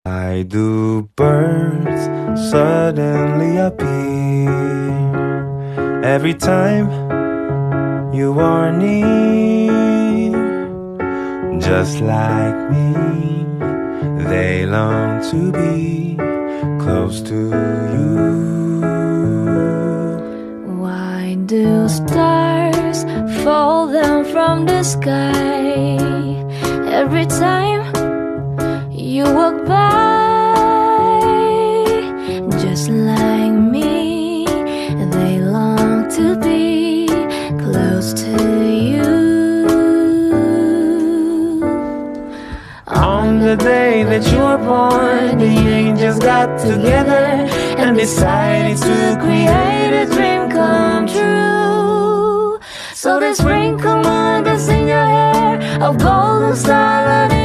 Why do birds suddenly appear every time you are near? Just like me, they long to be close to you. Why do stars fall down from the sky every time you walk by? Just like me, they long to be close to you. On the day that you were born, the angels got together and decided to create a dream come true. So they sprinkle wonders in your hair of golden starlight